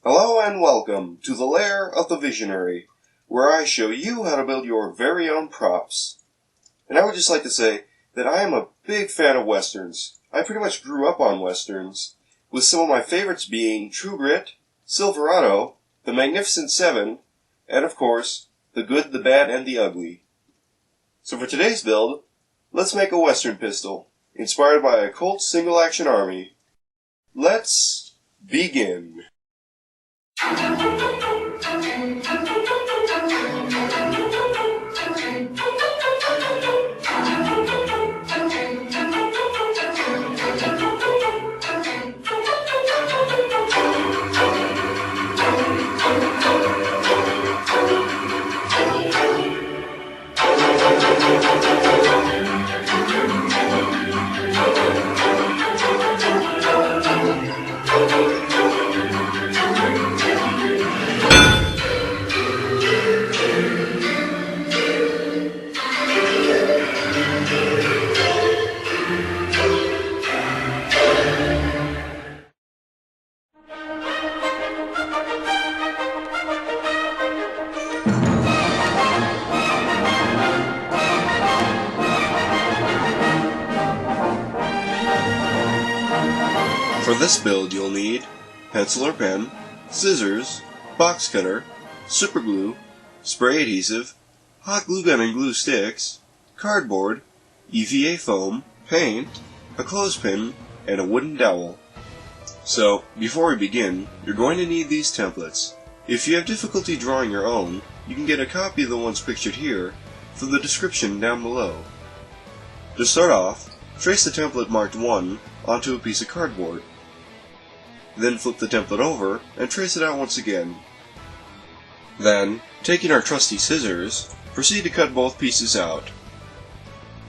Hello and welcome to the Lair of the Visionary, where I show you how to build your very own props. And I would just like to say that I am a big fan of westerns. I pretty much grew up on westerns, with some of my favorites being True Grit, Silverado, The Magnificent Seven, and of course, The Good, the Bad, and the Ugly. So for today's build, let's make a western pistol, inspired by a Colt single-action army. Let's begin. For this build you'll need pencil or pen, scissors, box cutter, super glue, spray adhesive, hot glue gun and glue sticks, cardboard, EVA foam, paint, a clothespin, and a wooden dowel. So, before we begin, you're going to need these templates. If you have difficulty drawing your own, you can get a copy of the ones pictured here from the description down below. To start off, trace the template marked 1 onto a piece of cardboard. Then flip the template over and trace it out once again. Then, taking our trusty scissors, proceed to cut both pieces out.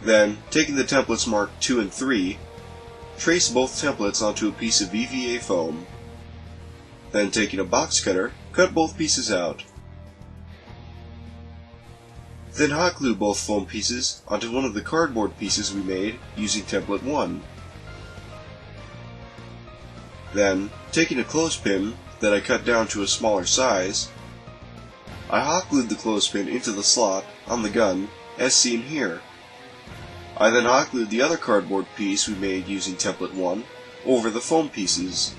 Then, taking the templates marked 2 and 3, trace both templates onto a piece of EVA foam. Then, taking a box cutter, cut both pieces out. Then hot glue both foam pieces onto one of the cardboard pieces we made using template 1. Then, taking a clothespin that I cut down to a smaller size, I hot glued the clothespin into the slot on the gun as seen here. I then hot glued the other cardboard piece we made using template 1 over the foam pieces.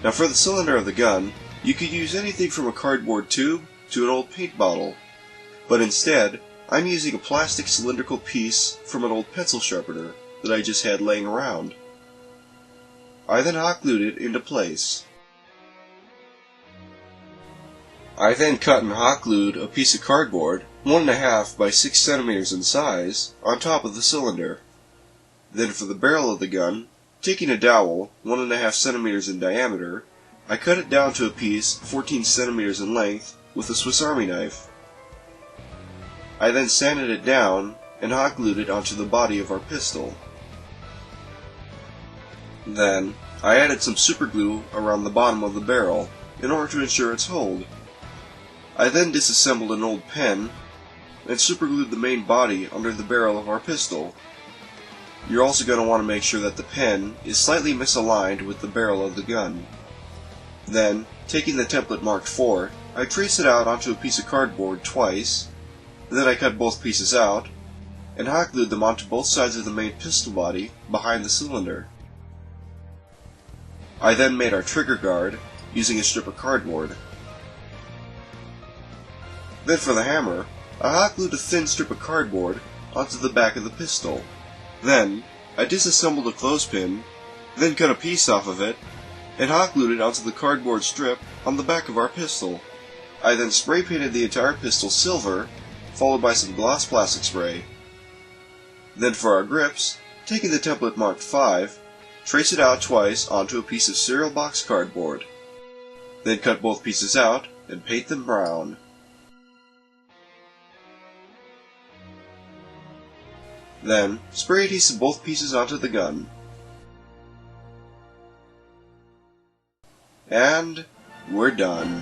Now for the cylinder of the gun, you could use anything from a cardboard tube to an old paint bottle, but instead I'm using a plastic cylindrical piece from an old pencil sharpener that I just had laying around. I then hot glued it into place. I then cut and hot glued a piece of cardboard 1.5 by 6 centimeters in size on top of the cylinder. Then for the barrel of the gun, taking a dowel 1.5 centimeters in diameter, I cut it down to a piece 14 centimeters in length with a Swiss Army knife. I then sanded it down and hot glued it onto the body of our pistol. Then, I added some super glue around the bottom of the barrel in order to ensure its hold. I then disassembled an old pen and superglued the main body under the barrel of our pistol. You're also going to want to make sure that the pen is slightly misaligned with the barrel of the gun. Then, taking the template marked 4, I trace it out onto a piece of cardboard twice, then I cut both pieces out, and hot glued them onto both sides of the main pistol body behind the cylinder. I then made our trigger guard using a strip of cardboard. Then for the hammer, I hot glued a thin strip of cardboard onto the back of the pistol. Then, I disassembled a clothespin, then cut a piece off of it, and hot glued it onto the cardboard strip on the back of our pistol. I then spray painted the entire pistol silver, followed by some gloss plastic spray. Then for our grips, taking the template marked 5, trace it out twice onto a piece of cereal box cardboard. Then cut both pieces out and paint them brown. Then, spray adhesive both pieces onto the gun. And we're done.